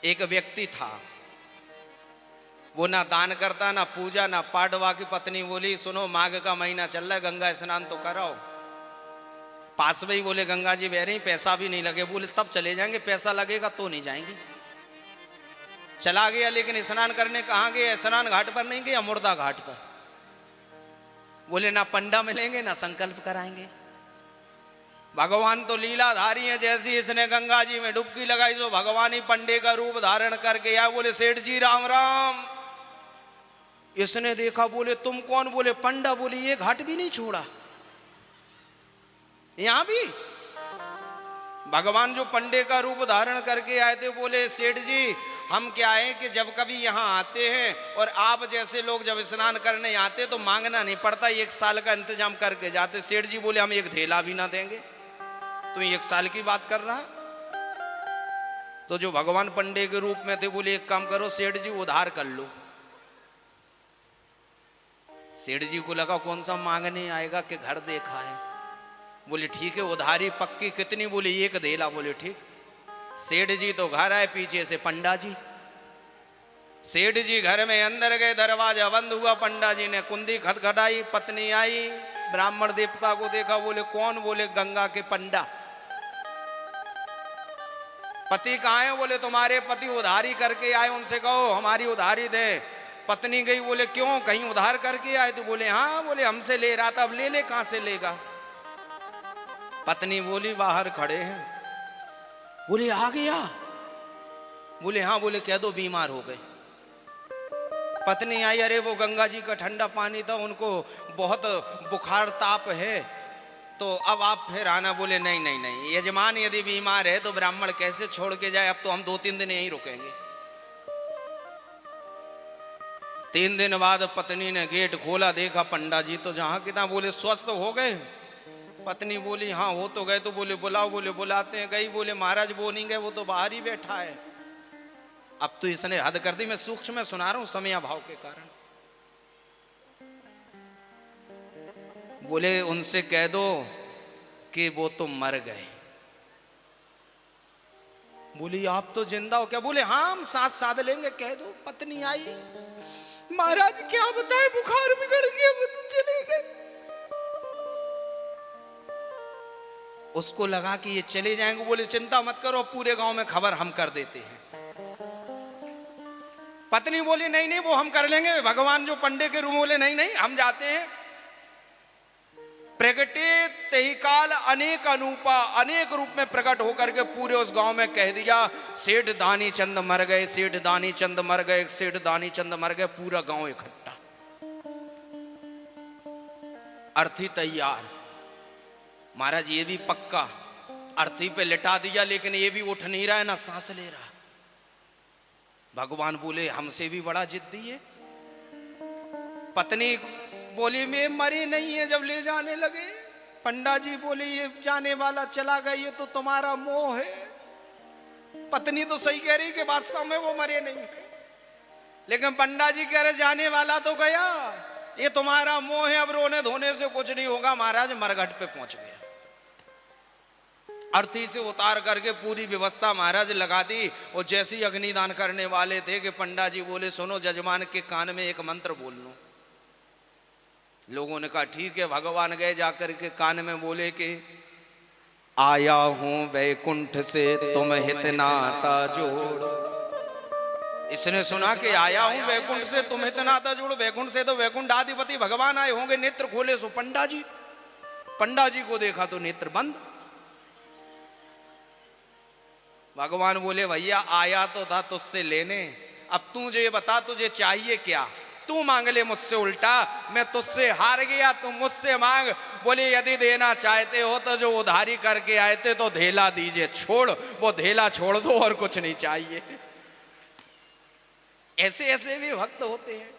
एक व्यक्ति था, वो ना दान करता ना पूजा ना पाडवा की पत्नी बोली सुनो माघ का महीना चल रहा है, गंगा स्नान तो कराओ। पास में ही बोले गंगा जी बह रही, पैसा भी नहीं लगे। बोले तब चले जाएंगे, पैसा लगेगा तो नहीं जाएंगे। चला गया, लेकिन स्नान करने कहाँ गया? स्नान घाट पर नहीं गया, मुर्दा घाट पर। बोले ना पंडा मिलेंगे ना संकल्प कराएंगे। भगवान तो लीलाधारी है, जैसी इसने गंगा जी में डुबकी लगाई तो भगवान ही पंडे का रूप धारण करके आया। बोले सेठ जी राम राम। इसने देखा, बोले तुम कौन? बोले पंडा। बोले ये घाट भी नहीं छोड़ा, यहां भी भगवान जो पंडे का रूप धारण करके आए थे। बोले सेठ जी हम क्या है कि जब कभी यहाँ आते हैं और आप जैसे लोग जब स्नान करने आते तो मांगना नहीं पड़ता, 1 साल का इंतजाम करके जाते। सेठ जी बोले हम एक धेला भी ना देंगे, तू 1 साल की बात कर रहा। तो जो भगवान पंडे के रूप में थे बोले एक काम करो सेठ जी उधार कर लो। सेठ जी को लगा कौन सा मांगने आएगा कि घर देखा है। बोले ठीक है उधारी पक्की, कितनी? बोले 1 धेला। बोले ठीक। सेठ जी तो घर आए, पीछे से पंडा जी। सेठ जी घर में अंदर गए, दरवाजा बंद हुआ। पंडा जी ने कुंडी खटखटाई, पत्नी आई, ब्राह्मण देवता को देखा। बोले कौन? बोले गंगा के पंडा। पति कहाँ है? बोले तुम्हारे पति उधारी करके आए, उनसे कहो हमारी उधारी दे। पत्नी गई, बोले क्यों कहीं उधार करके आए? तो बोले हाँ। बोले हमसे ले रहा था, अब ले ले, कहां से लेगा? पत्नी बोली बाहर खड़े हैं। बोले आ गया? बोले हाँ। बोले कह दो बीमार हो गए। पत्नी आई, अरे वो गंगा जी का ठंडा पानी था, उनको बहुत बुखार ताप है, तो अब आप फिर आना। बोले नहीं नहीं नहीं, यजमान यदि बीमार है तो ब्राह्मण कैसे छोड़ के जाए, अब तो हम 2-3 दिन यहीं रुकेंगे। 3 दिन बाद पत्नी ने गेट खोला, देखा पंडा जी तो जहां की तहां। बोले स्वस्थ हो गए? पत्नी बोली हाँ हो तो गए। तो बोले बुलाओ। बोले बुलाते हैं। गई, बोले महाराज वो नहीं गए, वो तो बाहर ही बैठा है। अब तो इसने हद कर दी, मैं सूक्ष्म में सुना रहा हूं समय भाव के कारण। बोले उनसे कह दो कि वो तो मर गए। बोली आप तो जिंदा हो क्या? बोले हाँ हम सांस साध लेंगे, कह दो। पत्नी आई, महाराज क्या बताए बुखार बिगड़ गया, वो तो चले गए। उसको लगा कि ये चले जाएंगे। बोले चिंता मत करो, पूरे गांव में खबर हम कर देते हैं। पत्नी बोली नहीं नहीं वो हम कर लेंगे, भगवान जो पंडे के रूम। बोले नहीं नहीं हम जाते हैं। प्रगटे तेहि काल अनेक अनूपा, अनेक रूप में प्रकट होकर के पूरे उस गांव में कह दिया सेठ दानी चंद मर गए, सेठ दानी चंद मर गए, सेठ दानी चंद मर गए। पूरा गांव इकट्ठा, अर्थी तैयार। महाराज ये भी पक्का, अर्थी पे लिटा दिया, लेकिन ये भी उठ नहीं रहा है, ना सांस ले रहा। भगवान बोले हमसे भी बड़ा जिद्दी है। पत्नी बोली मैं मरी नहीं है जब ले जाने लगे। पंडा जी बोले ये जाने वाला चला गया, ये तो तुम्हारा मोह है। पत्नी तो सही कह रही कि वास्तव में वो मरे नहीं है, लेकिन पंडा जी कह रहे जाने वाला तो गया, ये तुम्हारा मोह है, अब रोने धोने से कुछ नहीं होगा। महाराज मरघट पे पहुंच गया। अर्थी से उतार करके पूरी व्यवस्था महाराज लगा दी। और जैसे ही अग्निदान करने वाले थे कि पंडा जी बोले सुनो जजमान के कान में एक मंत्र बोल लो। लोगों ने कहा ठीक है। भगवान गए जाकर के कान में बोले कि आया हूं वैकुंठ से तुम हित नाता जोड़। इसने सुना कि आया हूं वैकुंठ से तुम हित नाता जोड़। वैकुंठ से तो वैकुंठ आधिपति भगवान आए होंगे। नेत्र खोले सो पंडा जी को देखा तो नेत्र बंद। भगवान बोले भैया आया तो था तुझसे लेने, अब तू ये बता तुझे चाहिए क्या? तू मांग ले मुझसे उल्टा, मैं तुझसे हार गया, तू मुझसे मांग। बोले यदि देना चाहते हो तो जो उधारी करके आए थे तो धेला दीजिए, छोड़ वो धेला छोड़ दो और कुछ नहीं चाहिए। ऐसे ऐसे भी भक्त होते हैं।